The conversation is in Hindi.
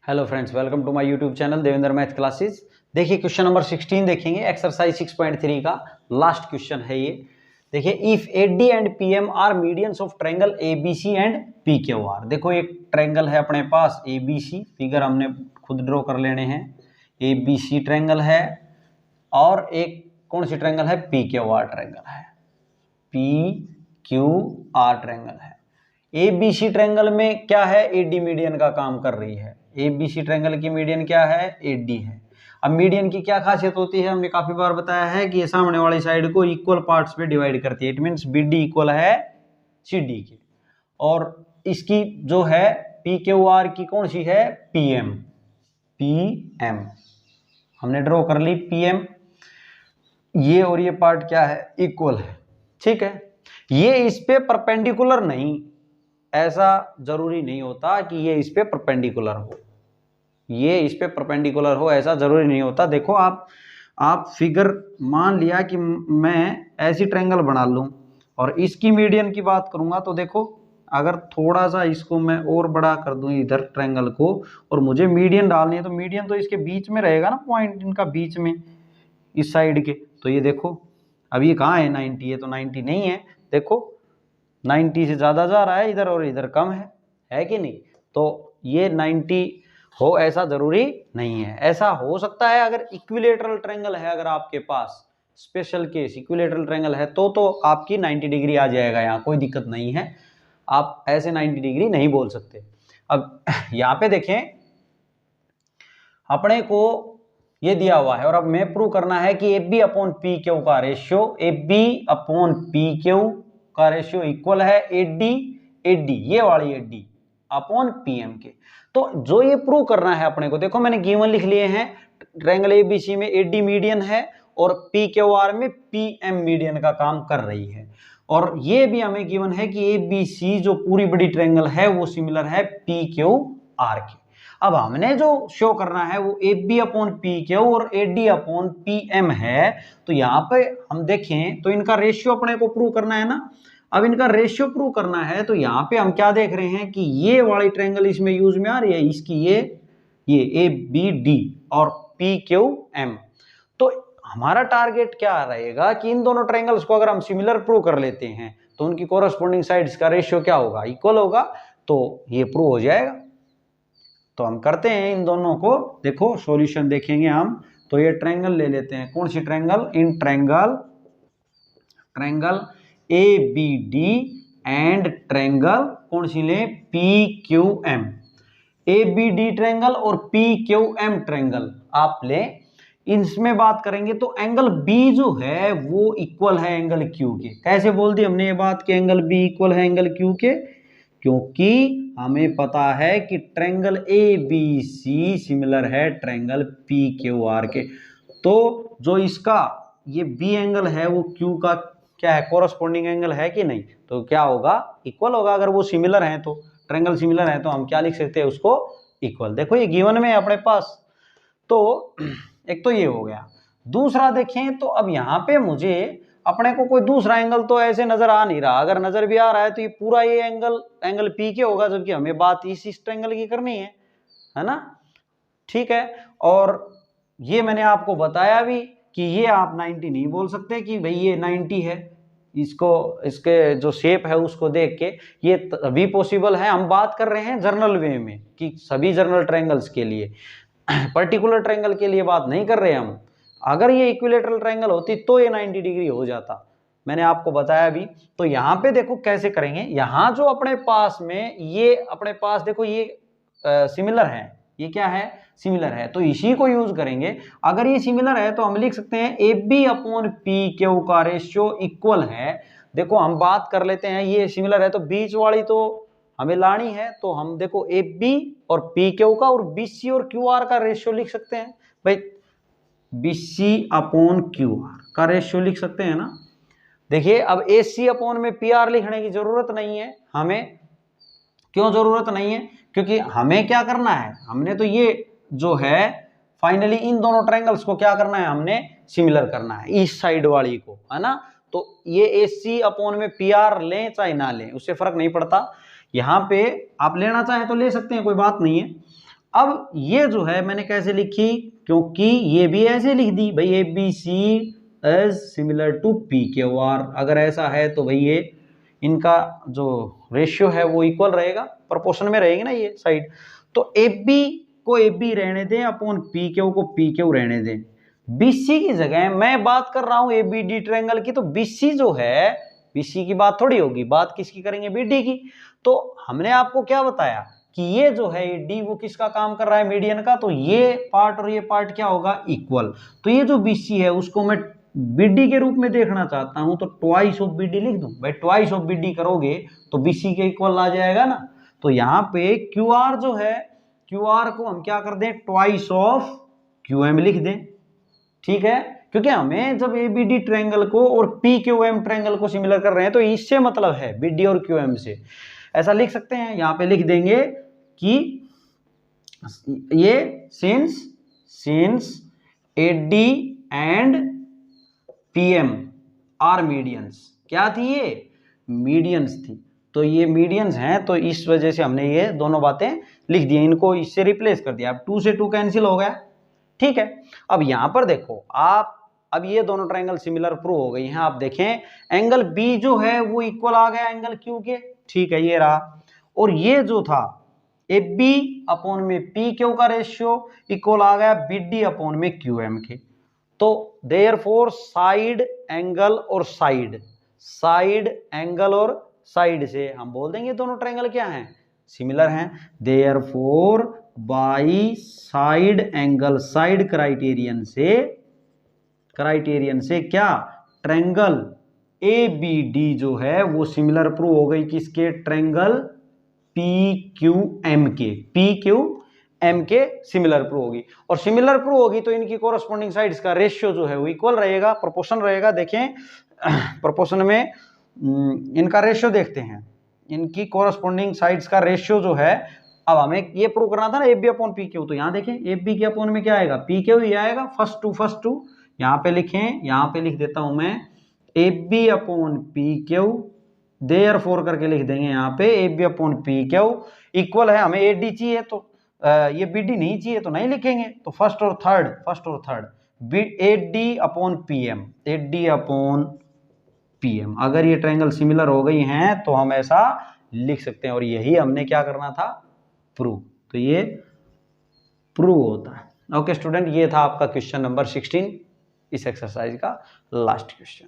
Hello friends, welcome to my YouTube channel Devendra math classes. देखिए क्वेश्चन नंबर 16 देखेंगे, एक्सरसाइज 6.3 का लास्ट क्वेश्चन है ये। देखिए, if AD and PM are medians of triangle ABC and PQR. देखो एक ट्रायंगल है अपने पास एबीसी, फिगर हमने खुद ड्रॉ कर लेने हैं। एबीसी ट्रायंगल है और एक कौन सी ट्रायंगल है, पीक्यूआर ट्रायंगल है। पीक्यूआर ट्रायंगल है। एबीसी ट्रायंगल में क्या है, एडी मीडियन का काम कर रही है। एबीसी ट्रायंगल की मीडियन क्या है, एडी है। अब मीडियन की क्या खासियत होती है, हमने काफी बार बताया है कि ये सामने वाली साइड को इक्वल पार्ट्स में डिवाइड करती है। इट मींस बीडी इक्वल है सीडी के, और इसकी जो है पीक्यूआर की कौन सी है, पीएम। पीएम हमने ड्रॉ कर ली पीएम, ये और ये पार्ट क्या है, इक्वल है। ठीक है, ये इस पे परपेंडिकुलर नहीं, ऐसा जरूरी नहीं होता कि ये इस पे परपेंडिकुलर हो, ये इस पे परपेंडिकुलर हो ऐसा जरूरी नहीं होता। देखो आप फिगर मान लिया कि मैं ऐसी ट्रायंगल बना लूं और इसकी मीडियन की बात करूंगा, तो देखो अगर थोड़ा सा इसको मैं और बड़ा कर दूं इधर ट्रायंगल को, और मुझे मीडियन डालनी है, तो मीडियन तो इसके बीच में रहेगा ना, पॉइंट इनका बीच में इस साइड के। तो ये देखो अब ये कहाँ है, 90 है, तो 90 नहीं है। देखो 90 से ज़्यादा जा रहा है इधर और इधर कम है कि नहीं। तो ये 90 हो ऐसा ज़रूरी नहीं है। ऐसा हो सकता है अगर इक्विलेटरल ट्रायंगल है, अगर आपके पास स्पेशल केस इक्विलेटरल ट्रायंगल है तो आपकी 90 डिग्री आ जाएगा, यहाँ कोई दिक्कत नहीं है। आप ऐसे 90 डिग्री नहीं बोल सकते। अब यहाँ पे देखें, अपने को ये दिया हुआ है और अब मैं प्रूव करना है कि AB अपॉन पी क्यू का ratio, AB upon P Q का रेशियो इक्वल है AD ये वाली AD अपॉन PM के। तो जो ये प्रूव करना है अपने को, देखो मैंने गिवन लिख लिए हैं, ट्रायंगल ABC में AD मीडियन है और PQR में PM मीडियन का काम कर रही है। और ये भी हमें गिवन है कि ABC जो पूरी बड़ी ट्रायंगल है वो सिमिलर है PQR के। अब हमने जो शो करना है वो AB अपॉन पी क्यू और AD अपॉन PM है। तो यहाँ पे हम देखें तो इनका रेशियो अपने को प्रूव करना है ना। अब इनका रेशियो प्रूव करना है तो यहाँ पे हम क्या देख रहे हैं कि ये वाली ट्रायंगल इसमें यूज में आ रही है, इसकी ये ABD और PQM। तो हमारा टारगेट क्या रहेगा कि इन दोनों ट्रायंगल्स को अगर हम सिमिलर प्रूव कर लेते हैं तो उनकी कोरस्पोंडिंग साइड्स का रेशियो क्या होगा, इक्वल होगा। तो ये प्रूव हो जाएगा। तो हम करते हैं इन दोनों को, देखो सॉल्यूशन देखेंगे हम। तो ये ट्रायंगल ले लेते हैं, कौन सी triangle, in triangle ABD and triangle कौन सी ले, PQM। ABD ट्रायंगल और PQM ट्रायंगल आप ले, इसमें बात करेंगे तो एंगल B जो है वो इक्वल है एंगल Q के। कैसे बोल दी हमने ये बात कि एंगल B इक्वल है एंगल Q के, क्योंकि हमें पता है कि ट्रायंगल ABC सिमिलर है ट्रायंगल PQR के। तो जो इसका ये B एंगल है वो Q का क्या है, कोरस्पोंडिंग एंगल है कि नहीं, तो क्या होगा, इक्वल होगा। अगर वो सिमिलर है तो ट्रायंगल सिमिलर है तो हम क्या लिख सकते हैं उसको, इक्वल। देखो ये गिवन में है अपने पास। तो एक तो ये हो गया। दूसरा देखें तो अब यहाँ पे मुझे अपने को कोई दूसरा एंगल तो ऐसे नजर आ नहीं रहा। अगर नजर भी आ रहा है तो ये पूरा ये एंगल पी के होगा, जबकि हमें बात इस ट्रायंगल की करनी है ना। ठीक है, और ये मैंने आपको बताया भी कि ये आप 90 नहीं बोल सकते कि भाई ये 90 है, इसको इसके जो शेप है उसको देख के ये तभी पॉसिबल है। हम बात कर रहे हैं जर्नल वे में कि सभी जर्नल ट्रायंगल्स के लिए, पर्टिकुलर ट्रायंगल के लिए बात नहीं कर रहे हम। अगर ये इक्विलेटरल ट्रायंगल होती तो ये 90 डिग्री हो जाता, मैंने आपको बताया भी। तो यहाँ पे देखो कैसे करेंगे, यहाँ जो अपने पास में ये अपने पास देखो ये सिमिलर है, ये क्या है, सिमिलर है, तो इसी को यूज करेंगे। अगर ये सिमिलर है तो हम लिख सकते हैं AB अपॉन PQ का रेशियो इक्वल है। देखो हम बात कर लेते हैं, ये सिमिलर है तो बीच वाली तो हमें लानी है। तो हम देखो AB और PQ का और BC और QR का रेशियो लिख सकते हैं भाई, BC अपॉन QR का रेशियो लिख सकते हैं ना। देखिए अब AC अपॉन में PR लिखने की जरूरत नहीं है हमें। क्यों जरूरत नहीं है, क्योंकि हमें क्या करना है, हमने तो ये जो है फाइनली इन दोनों ट्रायंगल्स को क्या करना है, हमने सिमिलर करना है इस साइड वाली को, है ना। तो ये AC अपॉन में PR लें चाहे ना लें उससे फर्क नहीं पड़ता। यहाँ पे आप लेना चाहें तो ले सकते हैं, कोई बात नहीं है। अब ये जो है मैंने कैसे लिखी, क्योंकि ये भी ऐसे लिख दी भाई, A B C is similar to P Q R. अगर ऐसा है तो भाई ये इनका जो रेशियो है वो इक्वल रहेगा, प्रोपोर्शन में रहेगी ना ये साइड। तो ए बी को ए बी रहने दें अपॉन पी क्यू को पी क्यू रहने दें। बीसी की जगह मैं बात कर रहा हूं ए बी डी ट्रायंगल की, तो बीसी जो है, बीसी की बात थोड़ी होगी, बात किसकी करेंगे, बीडी की। तो हमने आपको क्या बताया कि ये जो है डी वो किसका काम कर रहा है, मीडियन का। तो ये पार्ट और ये पार्ट क्या होगा, इक्वल। तो ये जो बीसी है उसको मैं बीडी के रूप में देखना चाहता हूं, तो ट्वाइस ऑफ बीडी लिख दूं भाई। ट्वाइस ऑफ बीडी करोगे तो बीसी के इक्वल आ जाएगा ना। तो यहां पे क्यू आर जो है, क्यू आर को हम क्या कर दें, ट्वाइस ऑफ क्यू एम लिख दें, ठीक है। क्योंकि हमें जब ए बी डी ट्रायंगल को और पी क्यू एम ट्रायंगल को सिमिलर कर रहे हैं तो इससे मतलब है बीडी और क्यू एम से। ऐसा लिख सकते हैं, यहां पे लिख देंगे कि ये since A D and P M are medians. क्या थी ये, मीडियंस थी। तो ये मीडियंस हैं, तो इस वजह से हमने ये दोनों बातें लिख दी, इनको इससे रिप्लेस कर दिया। अब 2 से 2 कैंसिल हो गया, ठीक है। अब यहां पर देखो आप, अब ये दोनों ट्रायंगल सिमिलर प्रूव हो गई हैं। आप देखें एंगल बी जो है वो इक्वल आ गया एंगल क्यू के, ठीक है, ये रहा। और ये जो था ए बी अपॉन में पी क्यू का रेशियो इक्वल आ गया बी डी अपॉन में क्यू एम के। तो देयरफॉर साइड एंगल और साइड एंगल और साइड से हम बोल देंगे दोनों ट्रायंगल क्या हैं, सिमिलर हैं। Therefore by side angle side criterion से क्या, ट्रायंगल ए बी डी जो है वो सिमिलर प्रूव हो गई किसके, ट्रायंगल पी क्यू एम के सिमिलर प्रूव होगी। और सिमिलर प्रूव होगी तो इनकी कोरस्पॉन्डिंग साइड्स का रेशियो जो है वो इक्वल रहेगा, प्रोपोर्शन रहेगा। देखें प्रोपोर्शन में इनका रेशियो देखते हैं, इनकी कोरस्पॉन्डिंग साइड्स का रेशियो जो है। अब हमें ये प्रूव करना था ना A B upon P Q, तो यहां देखें ए बी के अपॉन में क्या आएगा, पी क्यू ही आएगा, फर्स्ट टू यहां पे लिखें, यहां पे लिख देता हूं मैं A B upon P Q, therefore करके लिख देंगे यहाँ पे A B upon P Q equal है, हमें ए डी चाहिए तो ये बी डी नहीं चाहिए तो नहीं लिखेंगे। तो फर्स्ट और third A D upon P M. अगर ये ट्रायंगल सिमिलर हो गई हैं तो हम ऐसा लिख सकते हैं, और यही हमने क्या करना था, प्रूव। तो ये प्रूव होता है। ओके स्टूडेंट, ये था आपका क्वेश्चन नंबर 16 इस एक्सरसाइज का लास्ट क्वेश्चन।